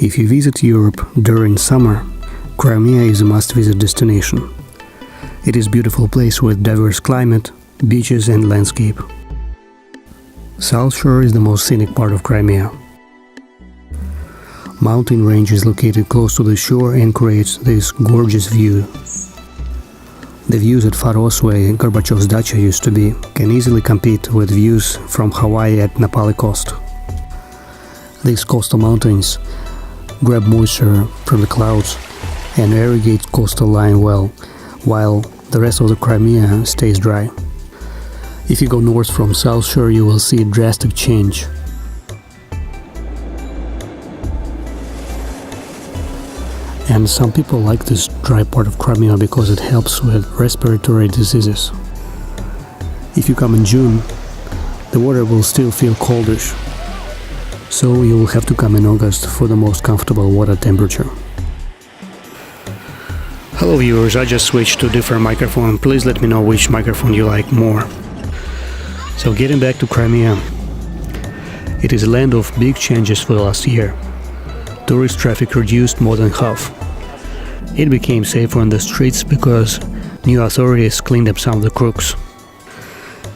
If you visit Europe during summer, Crimea is a must-visit destination. It is a beautiful place with diverse climate, beaches and landscape. South Shore is the most scenic part of Crimea. Mountain range is located close to the shore and creates this gorgeous view. The views at Faros, where Gorbachev's dacha used to be, can easily compete with views from Hawaii at Napali Coast. These coastal mountains grab moisture from the clouds and irrigate coastal line well, while the rest of the Crimea stays dry. If you go north from South Shore, you will see a drastic change. And some people like this dry part of Crimea because it helps with respiratory diseases. If you come in June, the water will still feel coldish, so you will have to come in August for the most comfortable water temperature. Hello viewers, I just switched to different microphone. Please let me know which microphone you like more. So getting back to Crimea, it is a land of big changes for the last year. Tourist traffic reduced more than half. It became safer on the streets because new authorities cleaned up some of the crooks.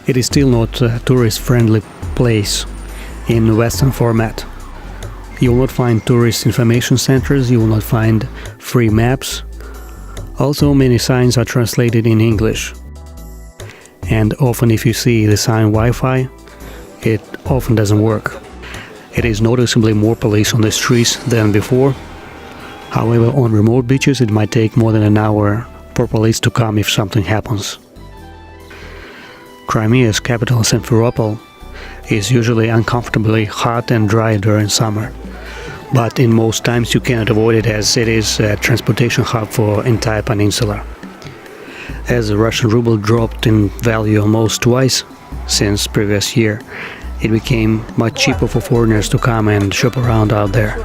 It is still not a tourist-friendly place in Western format. You will not find tourist information centers, you will not find free maps. Also, many signs are translated in English. And often if you see the sign Wi-Fi, it often doesn't work. It is noticeably more police on the streets than before. However, on remote beaches it might take more than an hour for police to come if something happens. Crimea's capital, Simferopol, is usually uncomfortably hot and dry during summer. But in most times you cannot avoid it, as it is a transportation hub for entire peninsula. As the Russian ruble dropped in value almost twice since previous year, it became much cheaper for foreigners to come and shop around out there.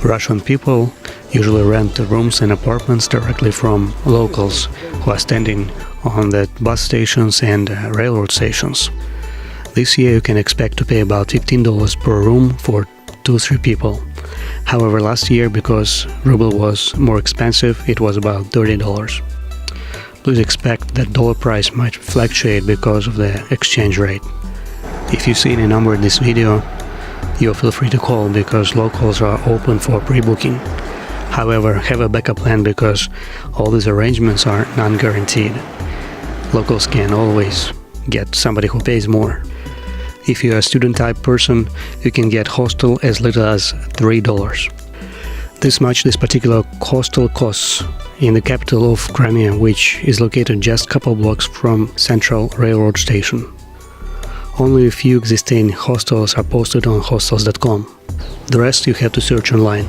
Russian people usually rent the rooms and apartments directly from locals who are standing on the bus stations and railroad stations. This year you can expect to pay about $15 per room for 2-3 people. However, last year, because ruble was more expensive, it was about $30. Please expect that dollar price might fluctuate because of the exchange rate. If you see any number in this video, you feel free to call because locals are open for pre-booking. However, have a backup plan because all these arrangements are non-guaranteed. Locals can always get somebody who pays more. If you're a student type person, you can get hostel as little as $3. This much this particular hostel costs in the capital of Crimea, which is located just a couple blocks from Central Railroad Station. Only a few existing hostels are posted on hostels.com. The rest you have to search online.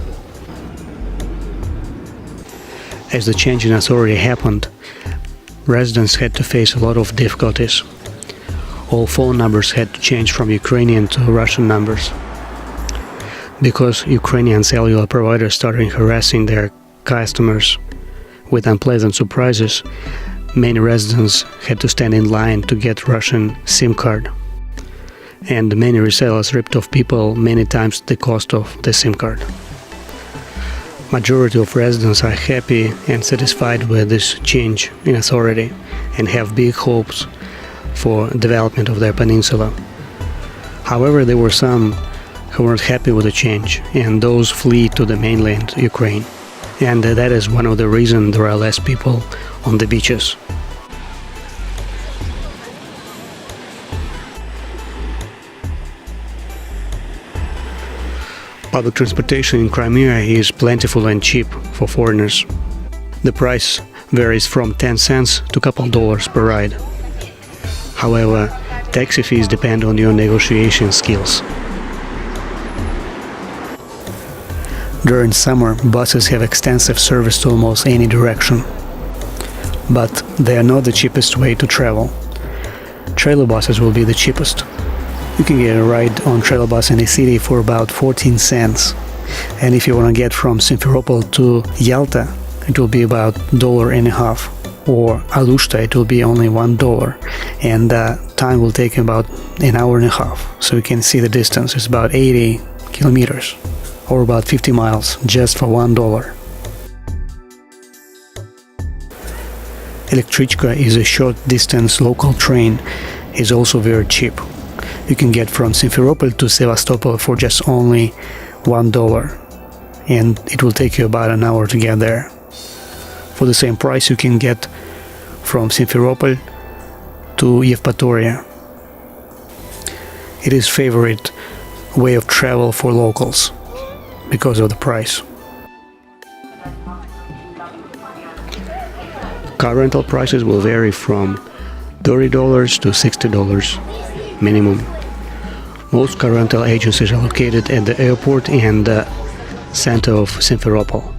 As the change in authority happened, residents had to face a lot of difficulties. All phone numbers had to change from Ukrainian to Russian numbers. Because Ukrainian cellular providers started harassing their customers with unpleasant surprises, many residents had to stand in line to get Russian SIM card. And many resellers ripped off people many times the cost of the SIM card. Majority of residents are happy and satisfied with this change in authority and have big hopes for development of their peninsula. However, there were some who weren't happy with the change, and those flee to the mainland Ukraine. And that is one of the reasons there are less people on the beaches. Public transportation in Crimea is plentiful and cheap for foreigners. The price varies from 10 cents to a couple dollars per ride. However, taxi fees depend on your negotiation skills. During summer, buses have extensive service to almost any direction. But they are not the cheapest way to travel. Trailer buses will be the cheapest. You can get a ride on trailer bus in the city for about 14 cents. And if you want to get from Simferopol to Yalta, it will be about $1.50. Or Alushta, it will be only $1. And time will take about an hour and a half. So you can see the distance. It's about 80 kilometers, or about 50 miles, just for $1. Electrichka is a short-distance local train. It's also very cheap. You can get from Simferopol to Sevastopol for just only $1, and it will take you about an hour to get there. For the same price, you can get from Simferopol to Yevpatoria. It is favorite way of travel for locals because of the price. Car rental prices will vary from $30 to $60 minimum. Most car rental agencies are located at the airport and the center of Simferopol.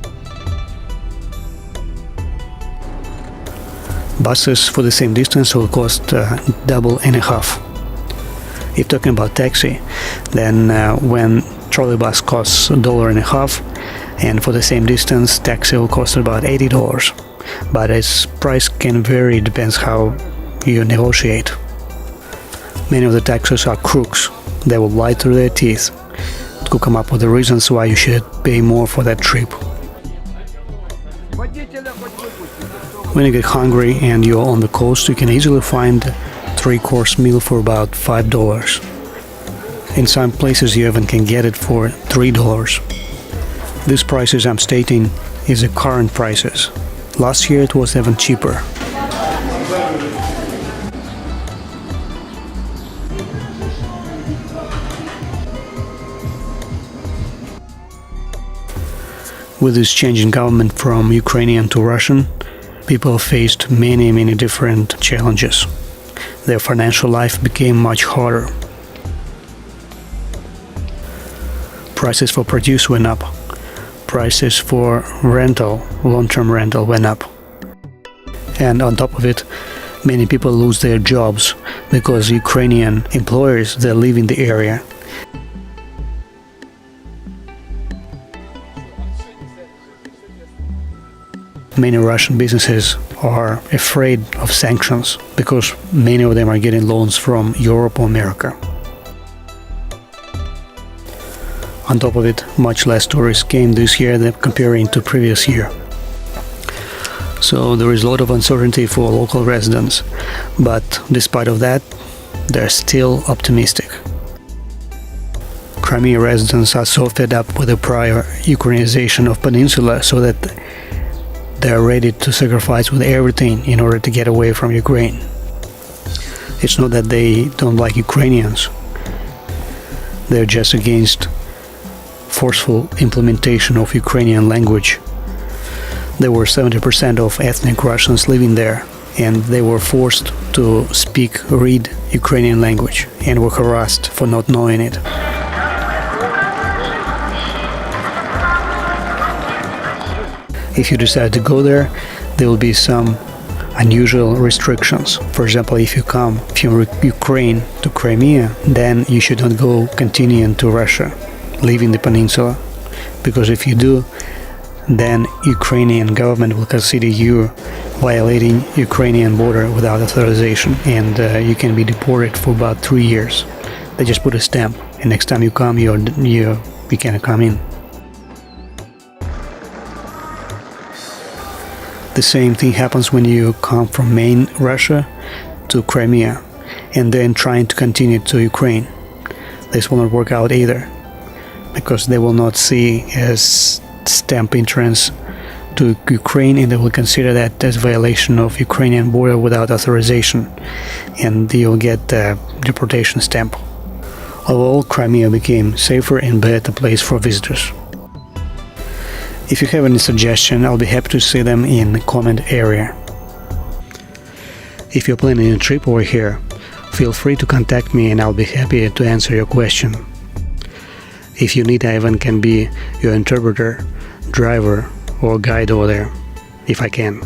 Buses for the same distance will cost double and a half. If talking about taxi, then when trolley bus costs $1.50, and for the same distance, taxi will cost about $80. But its price can vary, it depends how you negotiate. Many of the taxis are crooks. They will lie through their teeth to come up with the reasons why you should pay more for that trip. When you get hungry and you're on the coast, you can easily find a 3-course meal for about $5. In some places you even can get it for $3. These prices I'm stating is the current prices. Last year it was even cheaper. With this change in government from Ukrainian to Russian, people faced many different challenges. Their financial life became much harder. Prices for produce went up. Prices for rental, long-term rental went up. And on top of it, many people lose their jobs because Ukrainian employers, they live in the area. Many Russian businesses are afraid of sanctions because many of them are getting loans from Europe or America. On top of it, much less tourists came this year than comparing to previous year. So there is a lot of uncertainty for local residents, but despite of that, they're still optimistic. Crimea residents are so fed up with the prior Ukrainization of peninsula so that they are ready to sacrifice with everything in order to get away from Ukraine. It's not that they don't like Ukrainians. They're just against forceful implementation of Ukrainian language. There were 70% of ethnic Russians living there, and they were forced to read Ukrainian language, and were harassed for not knowing it. If you decide to go there, there will be some unusual restrictions. For example, if you come from Ukraine to Crimea, then you should not go continuing to Russia, leaving the peninsula, because if you do, then Ukrainian government will consider you violating Ukrainian border without authorization, and you can be deported for about 3 years. They just put a stamp, and next time you come, you cannot come in. The same thing happens when you come from main Russia to Crimea and then trying to continue to Ukraine. This will not work out either, because they will not see as stamp entrance to Ukraine, and they will consider that as violation of Ukrainian border without authorization, and you'll get the deportation stamp. Overall, Crimea became safer and better place for visitors. If you have any suggestion, I'll be happy to see them in the comment area. If you're planning a trip over here, feel free to contact me and I'll be happy to answer your question. If you need, I even can be your interpreter, driver or guide over there, if I can.